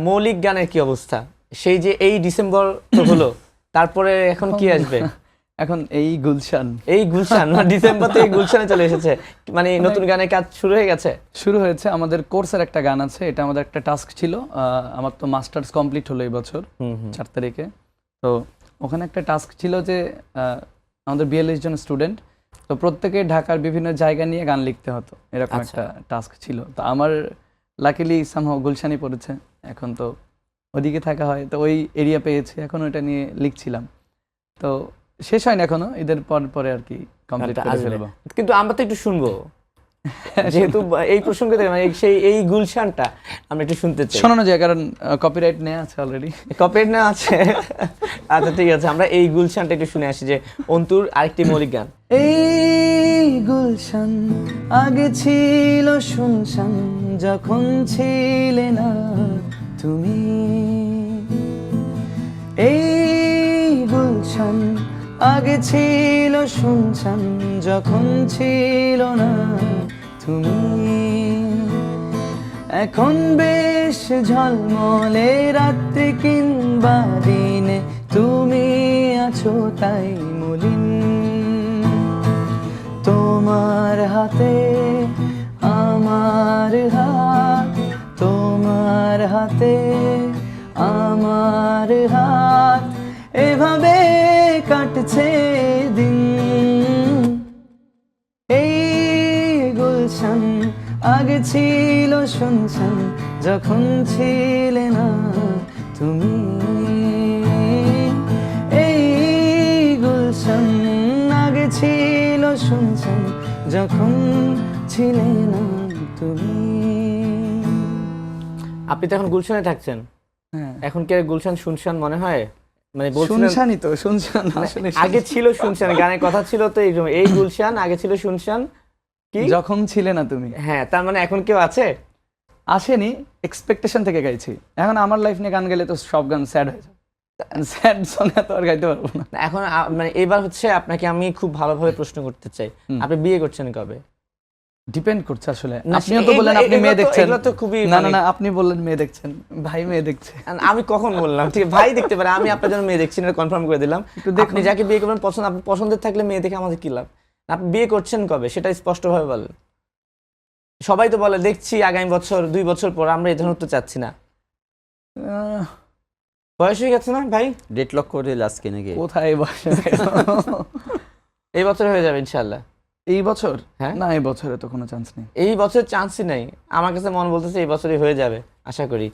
মৌলিক গানের কি অবস্থা? সেই যে এই ডিসেম্বর তো হলো, তারপরে এখন কি আসবে? এখন এই গুলশান ডিসেম্বর থেকে গুলশানে চলে এসেছে, মানে নতুন গানের কাজ শুরু হয়ে গেছে। শুরু হয়েছে। আমাদের কোর্সের একটা গান আছে, এটা আমাদের একটা টাস্ক ছিল। আমার তো মাস্টার্স কমপ্লিট হলো এই বছর 4 তারিখে। তো ওখানে একটা টাস্ক ছিল যে আমাদের 42 জন স্টুডেন্ট, তো প্রত্যেকে ঢাকার বিভিন্ন জায়গা নিয়ে গান লিখতে হতো, এরকম একটা টাস্ক ছিল। তো আমার লাকিলি সামহাও গুলশানই পড়েছে, এখন তো ওদিকে থাকা হয়, তো ওই এরিয়া পেয়েছি, এখন ওইটা নিয়ে লিখছিলাম। তো শেষ হয়নি এখনো, ঈদের পরে আর কি কমপ্লিট করে ফেলবো। কিন্তু আমরা তো একটু শুনবো, যেহেতু এই প্রসঙ্গে মানে সেই এই গুলশানটা আমরা একটু শুনতে চাই। শোনানো যায়, কারণ কপিরাইট নেওয়া আছে অলরেডি। কপিরাইট নেওয়া আছে? আচ্ছা ঠিক আছে, আমরা এই গুলশানটা একটু শুনে আসি, যে অন্তুর আরেকটি মৌলিক গান। এই গুলশান আগে ছিল শুনশান, যখন ছিলে না তুমি। এই গুলশান আগে ছিল শুনশান, যখন ছিল না তুমি। এখন বেশ ঝলমলে রাত্রি কিংবা দিনে, তুমি আছো তাই মলিন। তোমার হাতে আমার হাত, তোমার হাতে আমার হাত, এভাবে কাটছে দিন। এই গুলশান আগে ছিল শুনশান, যখন ছিলে না তুমি। এই গুলশান আগে ছিল শুনশান, যখন ছিলে না তুমি। আপনি তো এখন গুলশানে থাকছেন, হ্যাঁ, এখন কি আর গুলশান শুনশান মনে হয়? মানে শুনশানই তো, শুনশান আসলে আগে ছিল শুনশান, গানের কথা ছিল তো এইরকম, এই গুলশান আগে ছিল শুনশান কি যখন ছিলে না তুমি। হ্যাঁ, তার মানে এখন কেউ আছে? আসেনি, এক্সপেকটেশন থেকে গাইছি। এখন আমার লাইফ নিয়ে গান গেলে তো সব গান স্যাড হয়ে যায়, স্যাড সং তো আর গাইতে পারবো না। এখন মানে এবার হচ্ছে আপনাকে আমি খুব ভালোভাবে প্রশ্ন করতে চাই, আপনি বিয়ে করছেন কবে? ডিপেন্ড করছে আসলে। না, আপনিও তো বললেন আপনি মেয়ে দেখছেন। এগুলো তো খুবই না না না, আপনি বললেন মেয়ে দেখছেন, ভাই মেয়ে দেখছে। আমি কখন বললাম? ঠিক আছে, ভাই দেখতে পারে, আমি আপনার জন্য মেয়ে দেখছি না, কনফার্ম করে দিলাম। আপনি যাকে বিয়ে করবেন পছন্দ, আপনি পছন্দের থাকলে মেয়ে দেখে আমাদের কি লাভ? আপনি বিয়ে করছেন কবে সেটা স্পষ্টভাবে বলেন। সবাই তো বলে দেখছি আগামী বছর, 2 বছর পর, আমরা এই ধরনের তো চাচ্ছি না। বয়স হয়ে গেছে না ভাই? ডেট লক করে আজকে নাকি? কোথায় বয়স? এই বছর হয়ে যাবে ইনশাআল্লাহ। এই বছর? হ্যাঁ, না, এই বছরে তো কোনো চান্স নেই। এই বছর চান্সই নাই, আমার কাছে মন বলতেছে এই বছরই হয়ে যাবে, আশা করি।